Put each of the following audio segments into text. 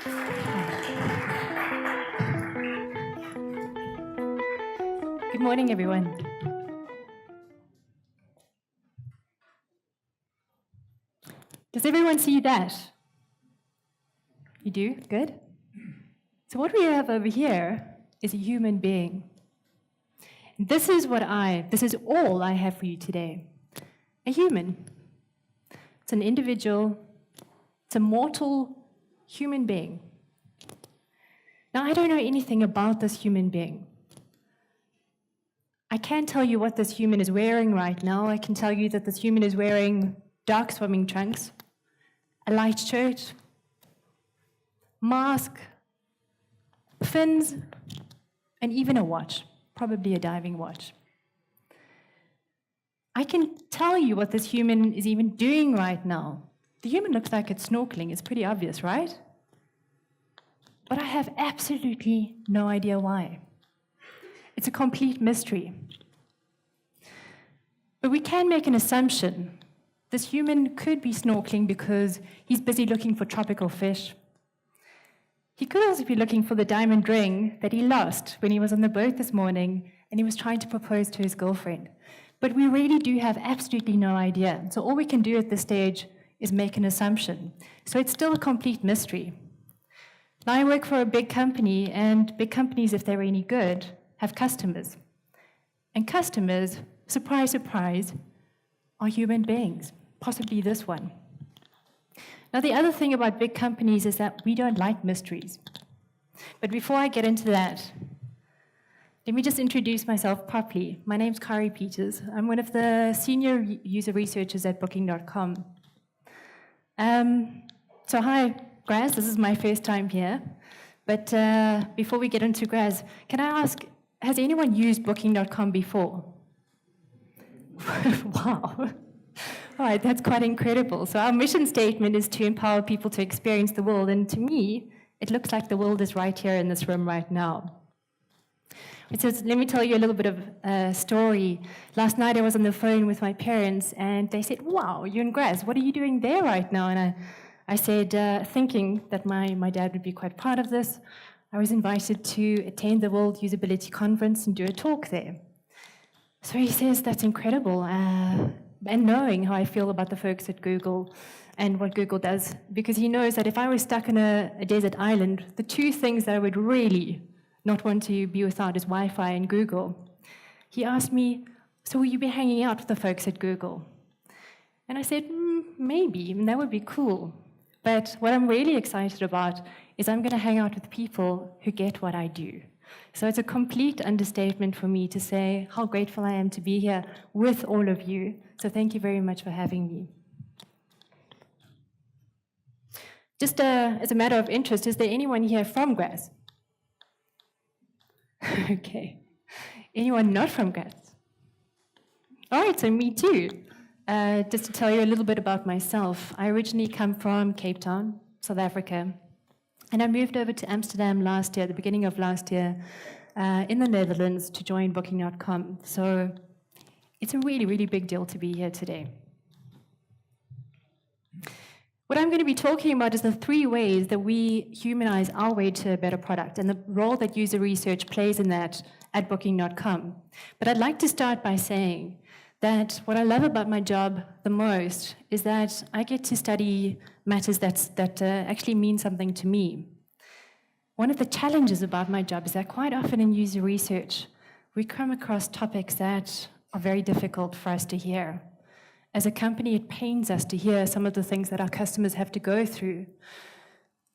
Good morning, everyone. Does everyone see that? You do? Good. So what we have over here is a human being. This is all I have for you today. A human. It's an individual. It's a mortal human being. Now, I don't know anything about this human being. I can't tell you what this human is wearing right now. I can tell you that this human is wearing dark swimming trunks, a light shirt, mask, fins, and even a watch, probably a diving watch. I can tell you what this human is even doing right now. The human looks like it's snorkeling. It's pretty obvious, right? But I have absolutely no idea why. It's a complete mystery. But we can make an assumption. This human could be snorkeling because he's busy looking for tropical fish. He could also be looking for the diamond ring that he lost when he was on the boat this morning and he was trying to propose to his girlfriend. But we really do have absolutely no idea. So all we can do at this stage is make an assumption. So it's still a complete mystery. Now I work for a big company, and big companies, if they're any good, have customers. And customers, surprise, surprise, are human beings, possibly this one. Now, the other thing about big companies is that we don't like mysteries. But before I get into that, let me just introduce myself properly. My name's Kari Peters. I'm one of the senior user researchers at Booking.com. So hi, Graz, this is my first time here. But before we get into Graz, can I ask, has anyone used Booking.com before? Wow. All right, that's quite incredible. So our mission statement is to empower people to experience the world, and to me, it looks like the world is right here in this room right now. It says, let me tell you a little bit of a story. Last night I was on the phone with my parents, and they said, wow, you're in Graz, what are you doing there right now? And I said, thinking that my dad would be quite proud of this, I was invited to attend the World Usability Conference and do a talk there. So he says, that's incredible. And knowing how I feel about the folks at Google and what Google does, because he knows that if I was stuck on a desert island, the two things that I would really not want to be without is Wi-Fi and Google. He asked me, so will you be hanging out with the folks at Google? And I said, maybe, that would be cool. But what I'm really excited about is I'm going to hang out with people who get what I do. So it's a complete understatement for me to say how grateful I am to be here with all of you. So thank you very much for having me. Just as a matter of interest, is there anyone here from Graz? Okay. Anyone not from Graz? All right, so me too. Just to tell you a little bit about myself, I originally come from Cape Town, South Africa. And I moved over to Amsterdam last year, the beginning of last year, in the Netherlands to join Booking.com. So it's a really, really big deal to be here today. What I'm going to be talking about is the 3 ways that we humanize our way to a better product and the role that user research plays in that at Booking.com. But I'd like to start by saying that what I love about my job the most is that I get to study matters that actually mean something to me. One of the challenges about my job is that quite often in user research, we come across topics that are very difficult for us to hear. As a company, it pains us to hear some of the things that our customers have to go through.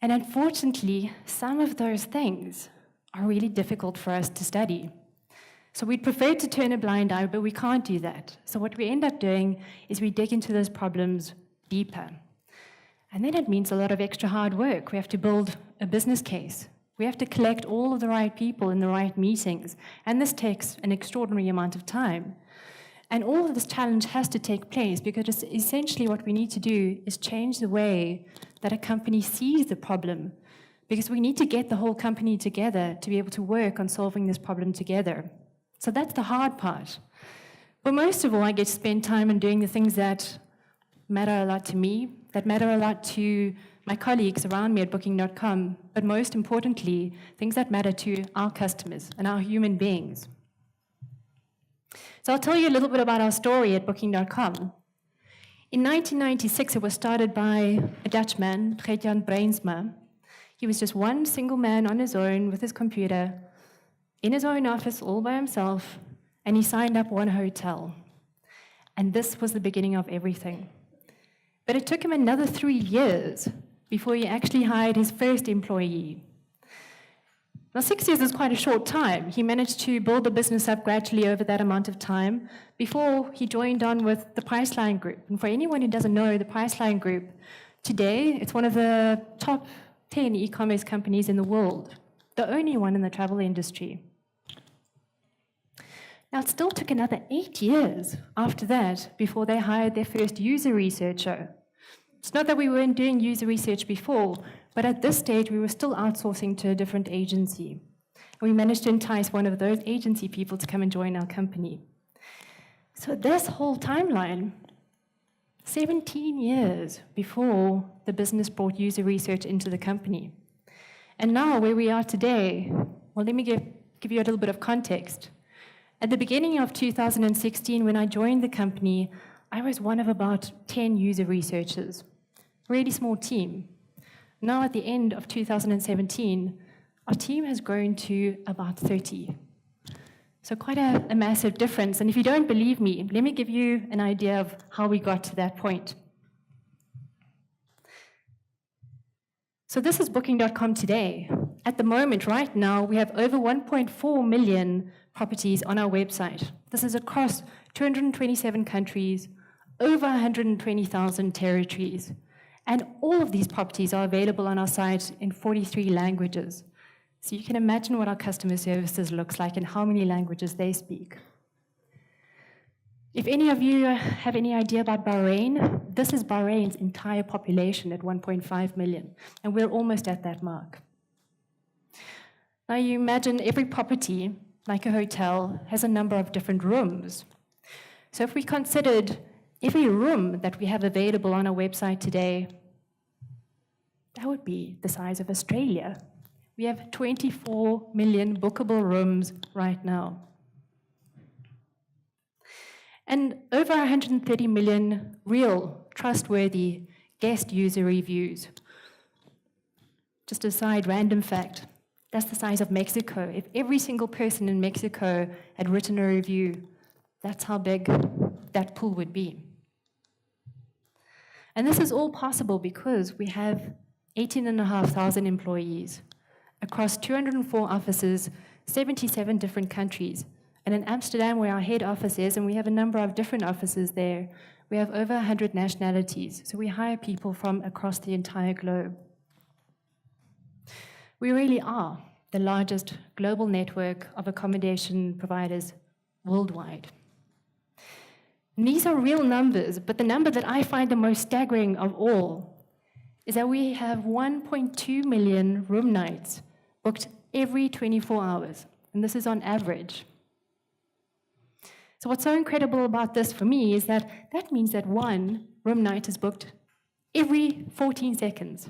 And unfortunately, some of those things are really difficult for us to study. So we'd prefer to turn a blind eye, but we can't do that. So what we end up doing is we dig into those problems deeper. And then it means a lot of extra hard work. We have to build a business case. We have to collect all of the right people in the right meetings. And this takes an extraordinary amount of time. And all of this challenge has to take place because it's essentially what we need to do is change the way that a company sees the problem. Because we need to get the whole company together to be able to work on solving this problem together. So that's the hard part. But most of all, I get to spend time on doing the things that matter a lot to me, that matter a lot to my colleagues around me at Booking.com, but most importantly, things that matter to our customers and our human beings. So I'll tell you a little bit about our story at Booking.com. In 1996, it was started by a Dutchman, Gert-Jan Breinsma. He was just one single man on his own with his computer, in his own office all by himself, and he signed up one hotel. And this was the beginning of everything. But it took him another 3 years before he actually hired his first employee. Now, 6 years is quite a short time. He managed to build the business up gradually over that amount of time before he joined on with the Priceline Group. And for anyone who doesn't know the Priceline Group, today it's one of the top 10 e-commerce companies in the world, the only one in the travel industry. Now, it still took another 8 years after that before they hired their first user researcher. It's not that we weren't doing user research before, but at this stage, we were still outsourcing to a different agency. And we managed to entice one of those agency people to come and join our company. So this whole timeline, 17 years before the business brought user research into the company. And now, where we are today, well, let me give you a little bit of context. At the beginning of 2016, when I joined the company, I was one of about 10 user researchers, a really small team. Now, at the end of 2017, our team has grown to about 30. So quite a massive difference. And if you don't believe me, let me give you an idea of how we got to that point. So this is Booking.com today. At the moment, right now, we have over 1.4 million properties on our website. This is across 227 countries, over 120,000 territories. And all of these properties are available on our site in 43 languages. So you can imagine what our customer services looks like and how many languages they speak. If any of you have any idea about Bahrain, this is Bahrain's entire population at 1.5 million, and we're almost at that mark. Now you imagine every property, like a hotel, has a number of different rooms. So if we considered every room that we have available on our website today, that would be the size of Australia. We have 24 million bookable rooms right now. And over 130 million real, trustworthy guest user reviews. Just a side random fact, that's the size of Mexico. If every single person in Mexico had written a review, that's how big that pool would be. And this is all possible because we have 18,500 employees across 204 offices, 77 different countries. And in Amsterdam, where our head office is, and we have a number of different offices there, we have over 100 nationalities. So we hire people from across the entire globe. We really are the largest global network of accommodation providers worldwide. And these are real numbers, but the number that I find the most staggering of all is that we have 1.2 million room nights booked every 24 hours, and this is on average. So what's so incredible about this for me is that means that one room night is booked every 14 seconds.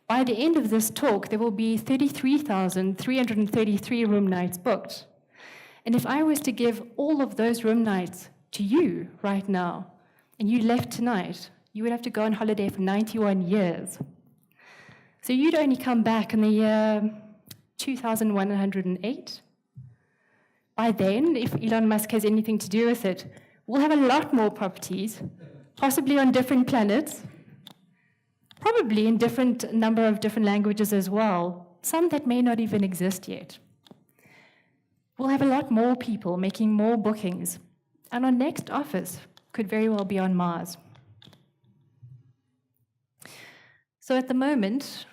By the end of this talk, there will be 33,333 room nights booked. And if I was to give all of those room nights to you right now, and you left tonight, you would have to go on holiday for 91 years. So you'd only come back in the year 2108. By then, if Elon Musk has anything to do with it, we'll have a lot more properties, possibly on different planets, probably in different number of different languages as well, some that may not even exist yet. We'll have a lot more people making more bookings, and our next office could very well be on Mars. So at the moment,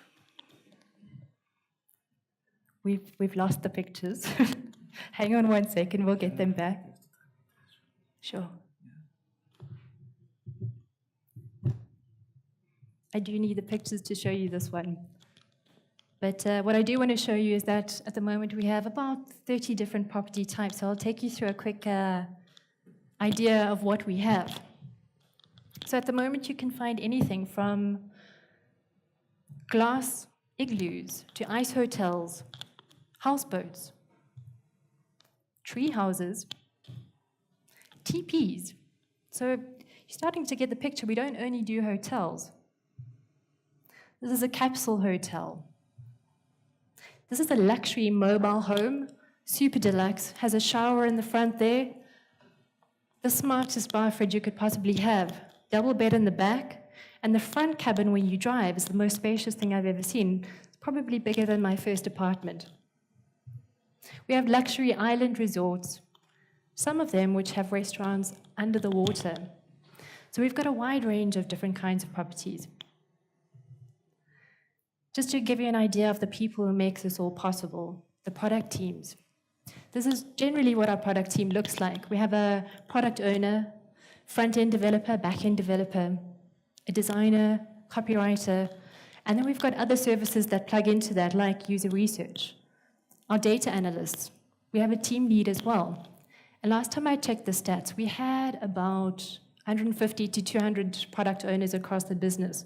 we've lost the pictures. Hang on 1 second, we'll get them back. Sure. I do need the pictures to show you this one. But what I do want to show you is that at the moment we have about 30 different property types. So I'll take you through a quick idea of what we have. So at the moment you can find anything from glass igloos to ice hotels, houseboats, tree houses, teepees. So you're starting to get the picture. We don't only do hotels. This is a capsule hotel. This is a luxury mobile home, super deluxe, has a shower in the front there, the smartest bar fridge you could possibly have, double bed in the back, and the front cabin when you drive is the most spacious thing I've ever seen. It's probably bigger than my first apartment. We have luxury island resorts, some of them which have restaurants under the water. So we've got a wide range of different kinds of properties. Just to give you an idea of the people who make this all possible, the product teams. This is generally what our product team looks like. We have a product owner, front-end developer, back-end developer, a designer, copywriter, and then we've got other services that plug into that, like user research. Our data analysts. We have a team lead as well. And last time I checked the stats, we had about 150 to 200 product owners across the business.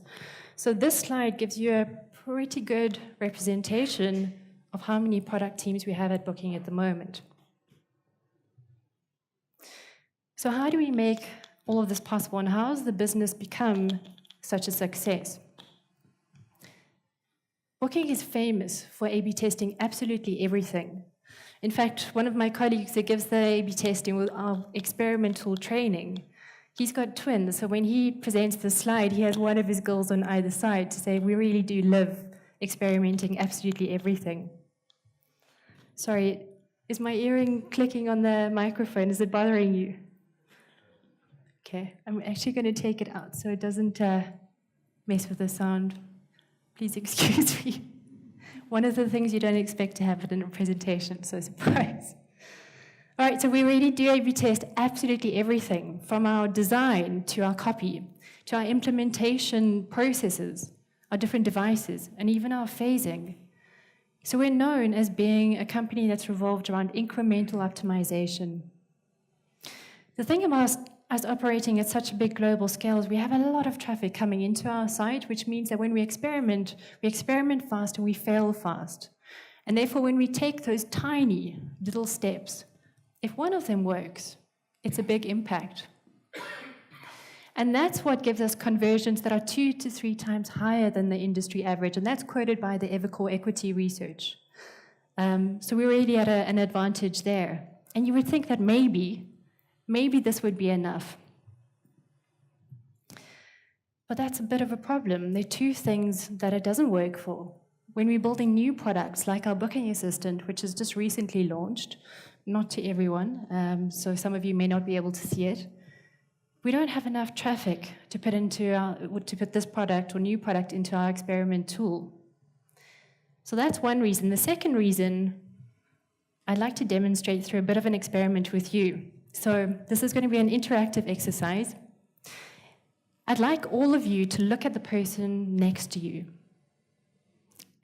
So this slide gives you a pretty good representation of how many product teams we have at Booking at the moment. So how do we make all of this possible, and how has the business become such a success? Booking is famous for A/B testing absolutely everything. In fact, one of my colleagues that gives the A/B testing with our experimental training, he's got twins, so when he presents the slide, he has one of his girls on either side to say, we really do live experimenting absolutely everything. Sorry, is my earring clicking on the microphone? Is it bothering you? Okay, I'm actually going to take it out so it doesn't mess with the sound. Please excuse me. One of the things you don't expect to happen in a presentation, so surprise. All right, so we really do A/B test absolutely everything, from our design to our copy, to our implementation processes, our different devices, and even our phasing. So we're known as being a company that's revolved around incremental optimization. The thing about us operating at such a big global scale is we have a lot of traffic coming into our site, which means that when we experiment fast and we fail fast. And therefore, when we take those tiny little steps, if one of them works, it's a big impact. And that's what gives us conversions that are 2 to 3 times higher than the industry average, and that's quoted by the Evercore Equity Research. So we're really at an advantage there. And you would think that maybe this would be enough. But that's a bit of a problem. There are 2 things that it doesn't work for. When we're building new products, like our booking assistant, which is just recently launched, not to everyone, so some of you may not be able to see it, we don't have enough traffic to put this product or new product into our experiment tool. So that's one reason. The second reason, I'd like to demonstrate through a bit of an experiment with you. So this is going to be an interactive exercise. I'd like all of you to look at the person next to you.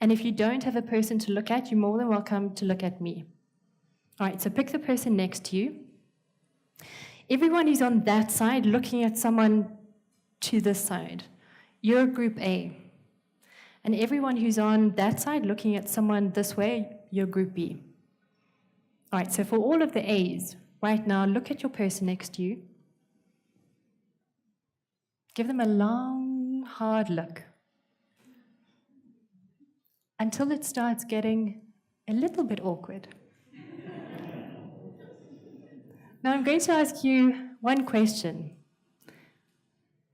And if you don't have a person to look at, you're more than welcome to look at me. All right, so pick the person next to you. Everyone who's on that side looking at someone to this side, you're group A. And everyone who's on that side looking at someone this way, you're group B. All right, so for all of the A's, right now, look at your person next to you. Give them a long, hard look until it starts getting a little bit awkward. Now I'm going to ask you one question.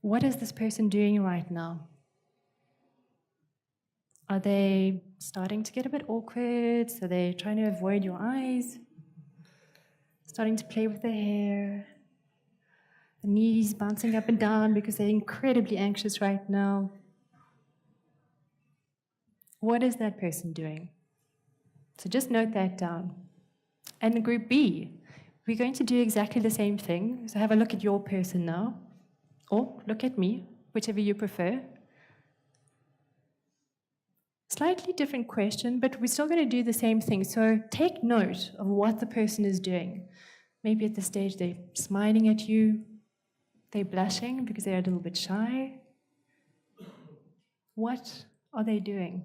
What is this person doing right now? Are they starting to get a bit awkward? So they're trying to avoid your eyes? Starting to play with their hair? The knees bouncing up and down because they're incredibly anxious right now? What is that person doing? So just note that down. And group B, we're going to do exactly the same thing. So have a look at your person now, or look at me, whichever you prefer. Slightly different question, but we're still going to do the same thing. So take note of what the person is doing. Maybe at this stage they're smiling at you, they're blushing because they're a little bit shy. What are they doing?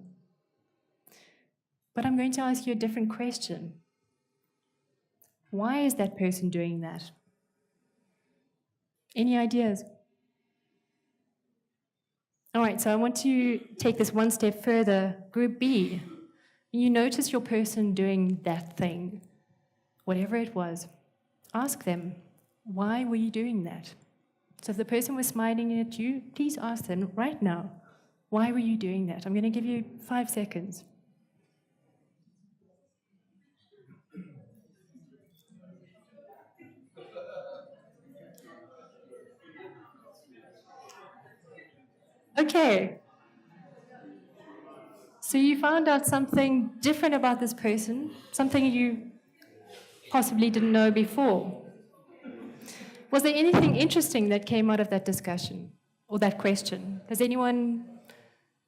But I'm going to ask you a different question. Why is that person doing that? Any ideas? All right, so I want to take this one step further. Group B, you notice your person doing that thing, whatever it was. Ask them, why were you doing that? So if the person was smiling at you, please ask them right now, why were you doing that? I'm going to give you 5 seconds. Okay. So you found out something different about this person, something you possibly didn't know before. Was there anything interesting that came out of that discussion or that question? Has anyone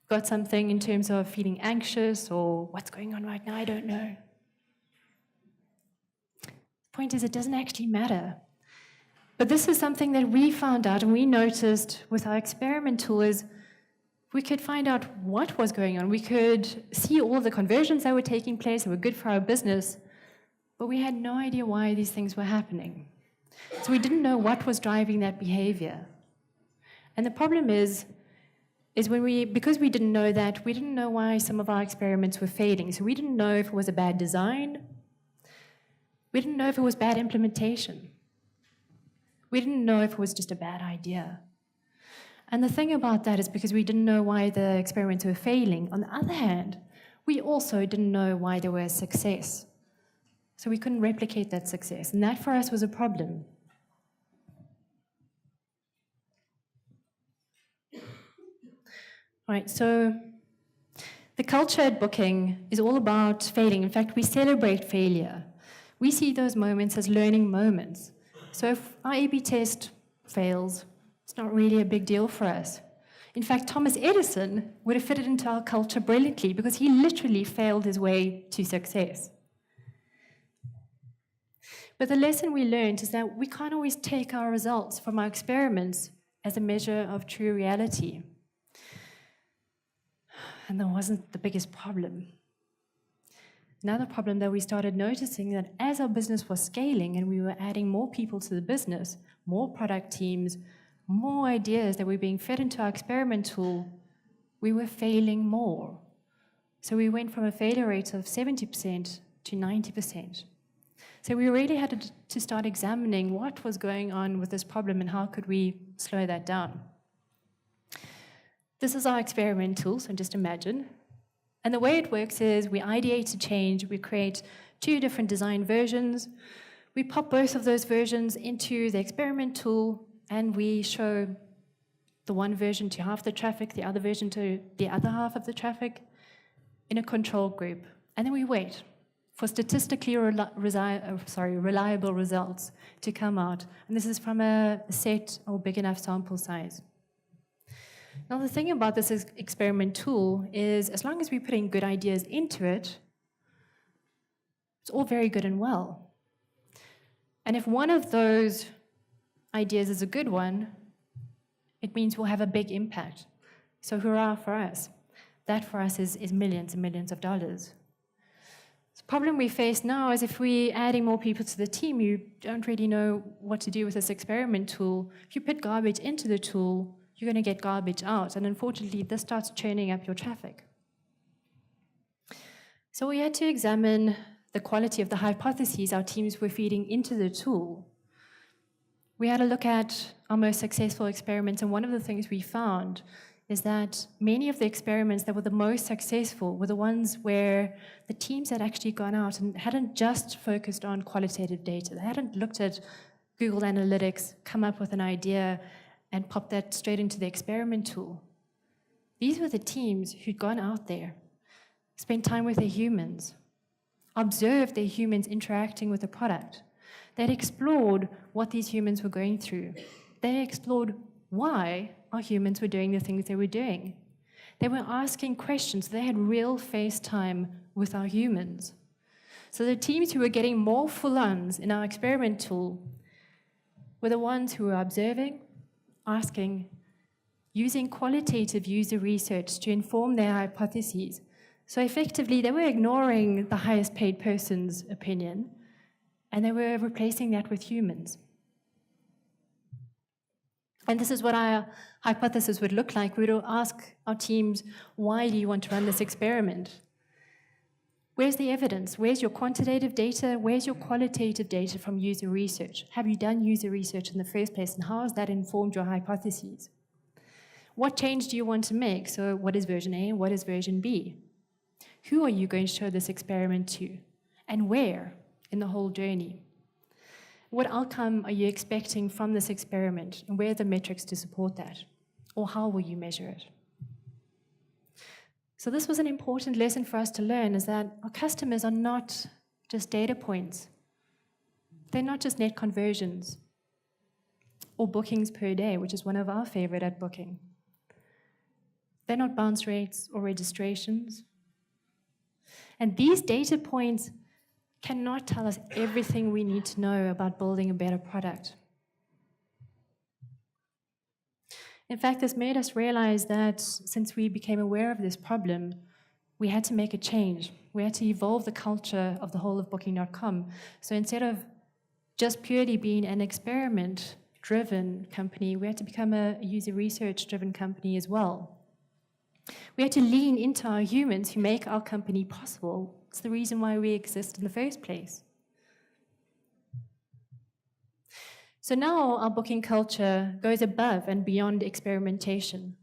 got something in terms of feeling anxious or what's going on right now? I don't know. The point is, it doesn't actually matter. But this is something that we found out and we noticed with our experiment tool is we could find out what was going on. We could see all the conversions that were taking place that were good for our business, but we had no idea why these things were happening. So we didn't know what was driving that behavior. And the problem is because we didn't know that, we didn't know why some of our experiments were failing. So we didn't know if it was a bad design. We didn't know if it was bad implementation. We didn't know if it was just a bad idea. And the thing about that is because we didn't know why the experiments were failing. On the other hand, we also didn't know why they were a success. So we couldn't replicate that success. And that for us was a problem. All right, so the culture at Booking is all about failing. In fact, we celebrate failure. We see those moments as learning moments. So if our A/B test fails, it's not really a big deal for us. In fact, Thomas Edison would have fitted into our culture brilliantly because he literally failed his way to success. But the lesson we learned is that we can't always take our results from our experiments as a measure of true reality. And that wasn't the biggest problem. Another problem that we started noticing that as our business was scaling and we were adding more people to the business, more product teams, more ideas that were being fed into our experiment tool, we were failing more. So we went from a failure rate of 70% to 90%. So we really had to start examining what was going on with this problem and how could we slow that down. This is our experiment tool, so just imagine. And the way it works is we ideate a change, we create 2 different design versions, we pop both of those versions into the experiment tool, and we show the one version to half the traffic, the other version to the other half of the traffic in a control group. And then we wait for statistically reliable results to come out. And this is from a set or big enough sample size. Now, the thing about this experiment tool is as long as we put in good ideas into it, it's all very good and well. And if one of those ideas is a good one, it means we'll have a big impact. So hurrah for us. That for us is millions and millions of dollars. The problem we face now is if we're adding more people to the team, you don't really know what to do with this experiment tool. If you put garbage into the tool, you're going to get garbage out. And unfortunately, this starts churning up your traffic. So we had to examine the quality of the hypotheses our teams were feeding into the tool. We had a look at our most successful experiments, and one of the things we found is that many of the experiments that were the most successful were the ones where the teams had actually gone out and hadn't just focused on qualitative data. They hadn't looked at Google Analytics, come up with an idea, and pop that straight into the experiment tool. These were the teams who'd gone out there, spent time with their humans, observed their humans interacting with the product. They'd explored what these humans were going through. They explored why our humans were doing the things they were doing. They were asking questions. They had real face time with our humans. So the teams who were getting more full-ons in our experiment tool were the ones who were observing, asking, using qualitative user research to inform their hypotheses. So effectively, they were ignoring the highest paid person's opinion, and they were replacing that with humans. And this is what our hypothesis would look like. We would ask our teams, why do you want to run this experiment? Where's the evidence? Where's your quantitative data? Where's your qualitative data from user research? Have you done user research in the first place, and how has that informed your hypotheses? What change do you want to make? So what is version A and what is version B? Who are you going to show this experiment to? And where in the whole journey? What outcome are you expecting from this experiment? And where are the metrics to support that? Or how will you measure it? So this was an important lesson for us to learn, is that our customers are not just data points. They're not just net conversions or bookings per day, which is one of our favorite at Booking. They're not bounce rates or registrations. And these data points cannot tell us everything we need to know about building a better product. In fact, this made us realize that since we became aware of this problem, we had to make a change. We had to evolve the culture of the whole of Booking.com. So instead of just purely being an experiment-driven company, we had to become a user research-driven company as well. We had to lean into our humans who make our company possible. It's the reason why we exist in the first place. So now our booking culture goes above and beyond experimentation.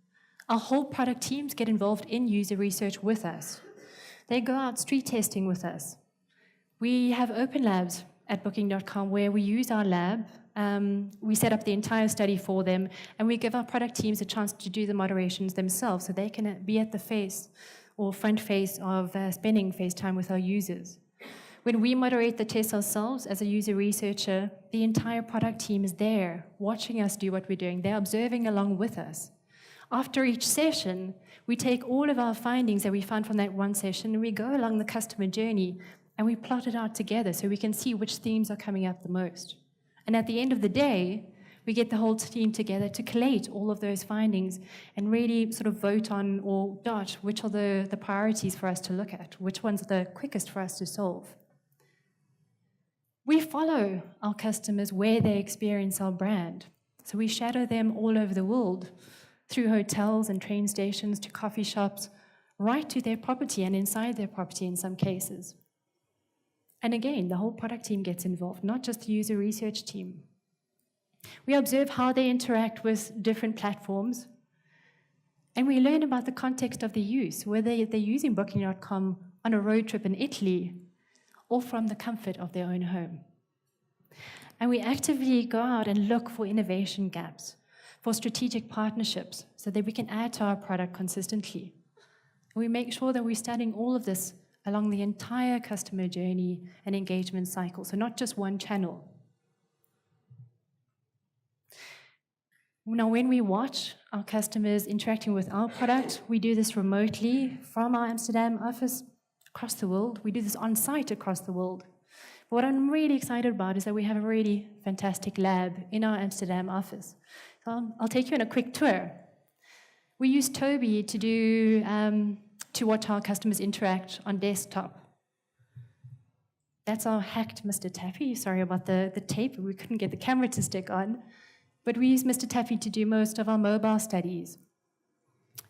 Our whole product teams get involved in user research with us. They go out street testing with us. We have open labs at Booking.com where we use our lab. We set up the entire study for them, and we give our product teams a chance to do the moderations themselves so they can be at the face or front face of spending face time with our users. When we moderate the tests ourselves as a user researcher, the entire product team is there watching us do what we're doing. They're observing along with us. After each session, we take all of our findings that we found from that one session and we go along the customer journey and we plot it out together so we can see which themes are coming up the most. And at the end of the day, we get the whole team together to collate all of those findings and really sort of vote on or dot which are the priorities for us to look at, which ones are the quickest for us to solve. We follow our customers where they experience our brand. So we shadow them all over the world, through hotels and train stations to coffee shops, right to their property and inside their property in some cases. And again, the whole product team gets involved, not just the user research team. We observe how they interact with different platforms, and we learn about the context of the use, whether they're using Booking.com on a road trip in Italy or from the comfort of their own home. And we actively go out and look for innovation gaps, for strategic partnerships, so that we can add to our product consistently. And we make sure that we're studying all of this along the entire customer journey and engagement cycle, so not just one channel. Now, when we watch our customers interacting with our product, we do this remotely from our Amsterdam office across the world. We do this on site across the world. But what I'm really excited about is that we have a really fantastic lab in our Amsterdam office. So I'll take you on a quick tour. We use Toby to watch our customers interact on desktop. That's our hacked Mr. Taffy. Sorry about the tape. We couldn't get the camera to stick on. But we use Mr. Taffy to do most of our mobile studies.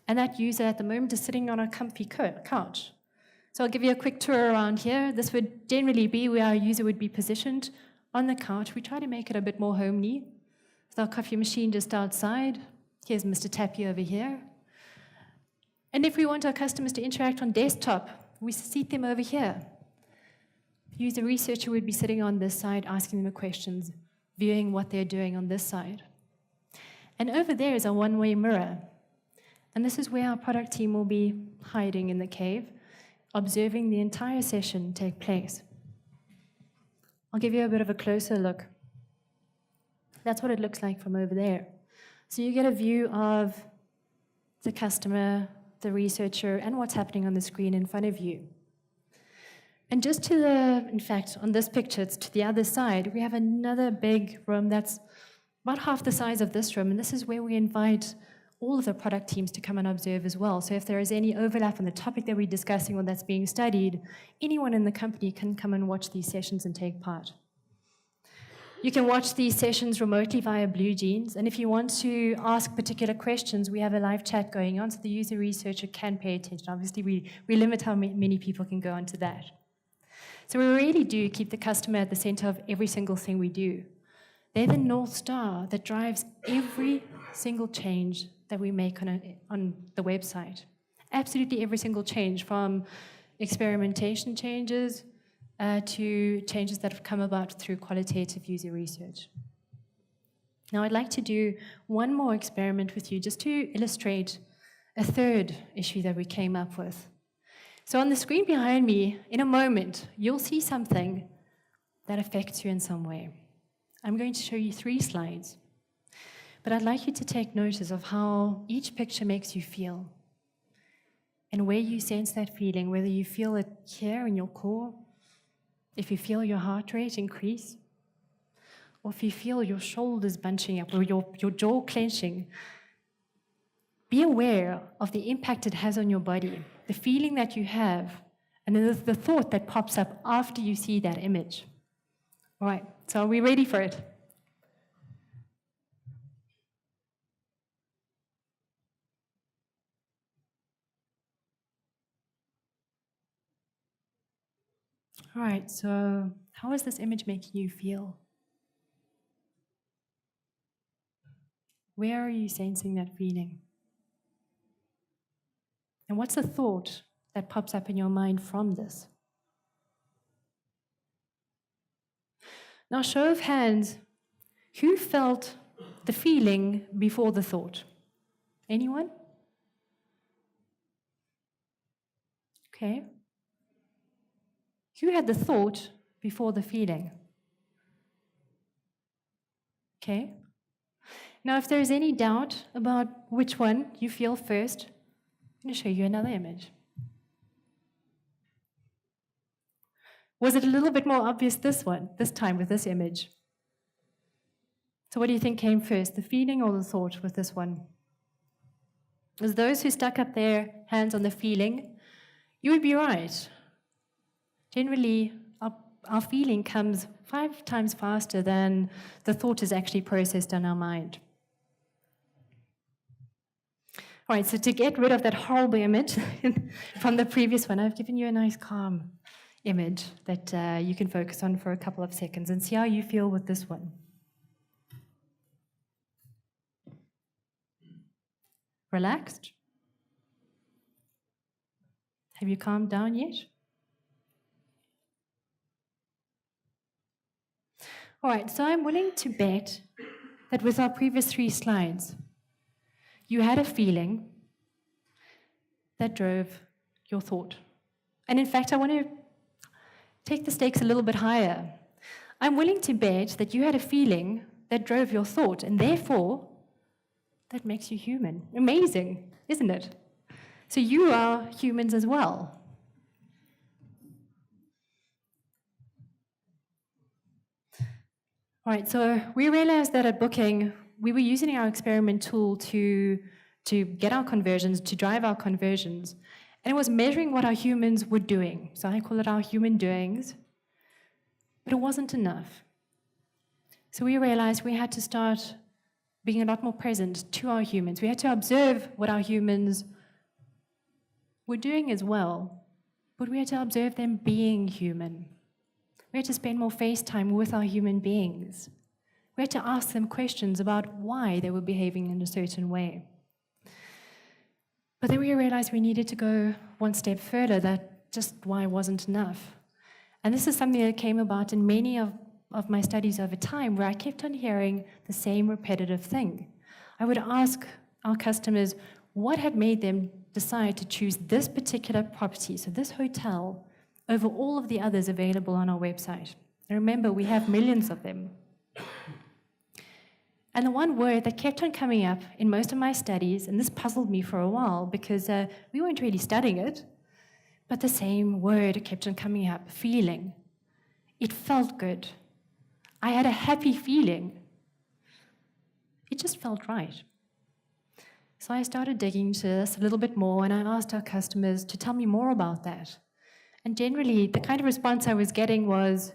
And that user at the moment is sitting on a comfy couch. So I'll give you a quick tour around here. This would generally be where our user would be positioned on the couch. We try to make it a bit more homely. With our coffee machine just outside. Here's Mr. Tappy over here. And if we want our customers to interact on desktop, we seat them over here. User researcher would be sitting on this side, asking them questions, viewing what they're doing on this side. And over there is a one-way mirror. And this is where our product team will be hiding in the cave, observing the entire session take place. I'll give you a bit of a closer look. That's what it looks like from over there. So you get a view of the customer, the researcher, and what's happening on the screen in front of you. And just to the, in fact, on this picture, it's to the other side, we have another big room that's about half the size of this room, and this is where we invite all of the product teams to come and observe as well. So if there is any overlap on the topic that we're discussing or that's being studied, anyone in the company can come and watch these sessions and take part. You can watch these sessions remotely via BlueJeans, and if you want to ask particular questions, we have a live chat going on, so the user researcher can pay attention. Obviously, we limit how many people can go onto that. So we really do keep the customer at the center of every single thing we do. They're the North Star that drives every single change that we make on the website. Absolutely every single change, from experimentation changes to changes that have come about through qualitative user research. Now I'd like to do one more experiment with you just to illustrate a third issue that we came up with. So on the screen behind me, in a moment, you'll see something that affects you in some way. I'm going to show you 3 slides, but I'd like you to take notice of how each picture makes you feel and where you sense that feeling, whether you feel it here in your core, if you feel your heart rate increase, or if you feel your shoulders bunching up or your jaw clenching. Be aware of the impact it has on your body, the feeling that you have, and then the thought that pops up after you see that image. All right, so are we ready for it? All right, so how is this image making you feel? Where are you sensing that feeling? And what's the thought that pops up in your mind from this? Now, show of hands, who felt the feeling before the thought? Anyone? Okay. Who had the thought before the feeling? Okay. Now, if there is any doubt about which one you feel first, I'm going to show you another image. Was it a little bit more obvious this time with this image? So what do you think came first, the feeling or the thought with this one? As those who stuck up their hands on the feeling, you would be right. Generally, our feeling comes 5 times faster than the thought is actually processed in our mind. All right, so to get rid of that horrible image from the previous one, I've given you a nice calm image that you can focus on for a couple of seconds and see how you feel with this one. Relaxed? Have you calmed down yet? All right, so I'm willing to bet that with our previous 3 slides, you had a feeling that drove your thought. And in fact, I want to take the stakes a little bit higher. I'm willing to bet that you had a feeling that drove your thought, and therefore, that makes you human. Amazing, isn't it? So you are humans as well. All right, so we realized that at Booking, we were using our experiment tool to get our conversions, to drive our conversions, and it was measuring what our humans were doing. So I call it our human doings, but it wasn't enough. So we realized we had to start being a lot more present to our humans. We had to observe what our humans were doing as well, but we had to observe them being human. We had to spend more face time with our human beings. We had to ask them questions about why they were behaving in a certain way. But then we realized we needed to go one step further, that just why wasn't enough. And this is something that came about in many of my studies over time, where I kept on hearing the same repetitive thing. I would ask our customers what had made them decide to choose this particular property, so this hotel, over all of the others available on our website. And remember, we have millions of them. And the one word that kept on coming up in most of my studies, and this puzzled me for a while because we weren't really studying it, but the same word kept on coming up, feeling. It felt good. I had a happy feeling. It just felt right. So I started digging into this a little bit more, and I asked our customers to tell me more about that. And generally, the kind of response I was getting was,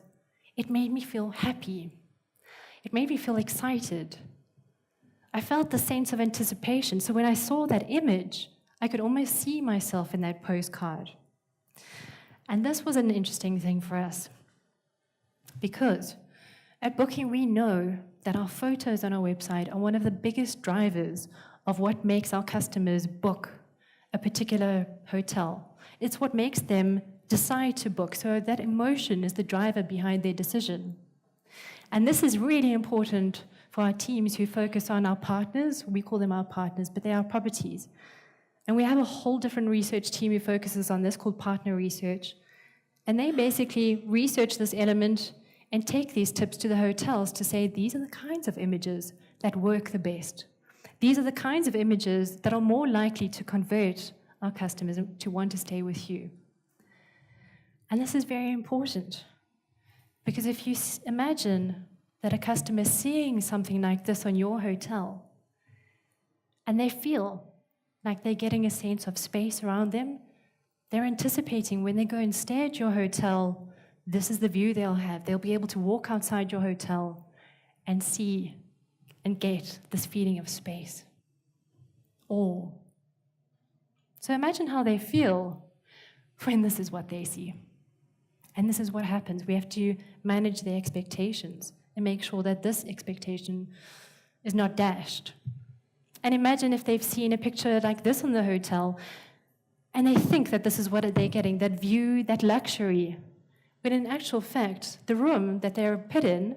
it made me feel happy. It made me feel excited. I felt the sense of anticipation. So when I saw that image, I could almost see myself in that postcard. And this was an interesting thing for us, because at Booking, we know that our photos on our website are one of the biggest drivers of what makes our customers book a particular hotel. It's what makes them decide to book. So that emotion is the driver behind their decision. And this is really important for our teams who focus on our partners. We call them our partners, but they are properties. And we have a whole different research team who focuses on this called partner research. And they basically research this element and take these tips to the hotels to say, these are the kinds of images that work the best. These are the kinds of images that are more likely to convert our customers to want to stay with you. And this is very important, because if you imagine that a customer is seeing something like this on your hotel, and they feel like they're getting a sense of space around them, they're anticipating when they go and stay at your hotel, this is the view they'll have. They'll be able to walk outside your hotel and see and get this feeling of space. Awe. So imagine how they feel when this is what they see. And this is what happens. We have to manage their expectations and make sure that this expectation is not dashed. And imagine if they've seen a picture like this in the hotel, and they think that this is what they're getting, that view, that luxury. But in actual fact, the room that they're put in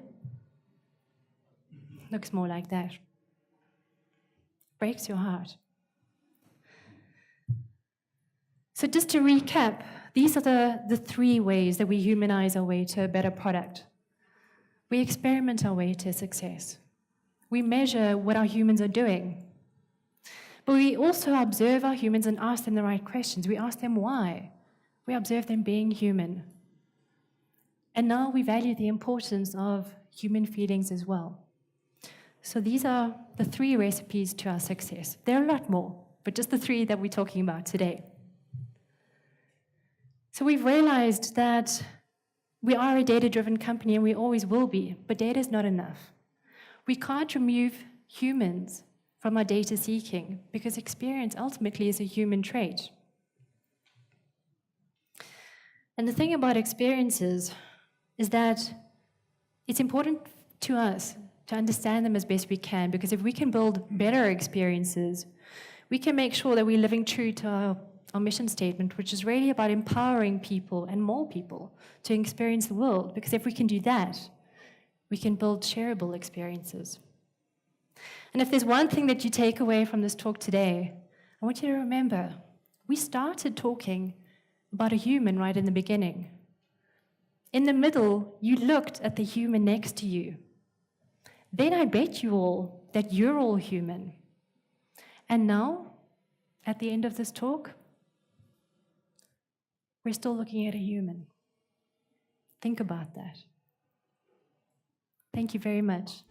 looks more like that. Breaks your heart. So just to recap, these are the three ways that we humanize our way to a better product. We experiment our way to success. We measure what our humans are doing. But we also observe our humans and ask them the right questions. We ask them why. We observe them being human. And now we value the importance of human feelings as well. So these are the three recipes to our success. There are a lot more, but just the three that we're talking about today. So we've realized that we are a data-driven company, and we always will be, but data is not enough. We can't remove humans from our data seeking, because experience ultimately is a human trait. And the thing about experiences is that it's important to us to understand them as best we can, because if we can build better experiences, we can make sure that we're living true to our mission statement, which is really about empowering people and more people to experience the world. Because if we can do that, we can build shareable experiences. And if there's one thing that you take away from this talk today, I want you to remember, we started talking about a human right in the beginning. In the middle, you looked at the human next to you. Then I bet you all that you're all human. And now, at the end of this talk, we're still looking at a human. Think about that. Thank you very much.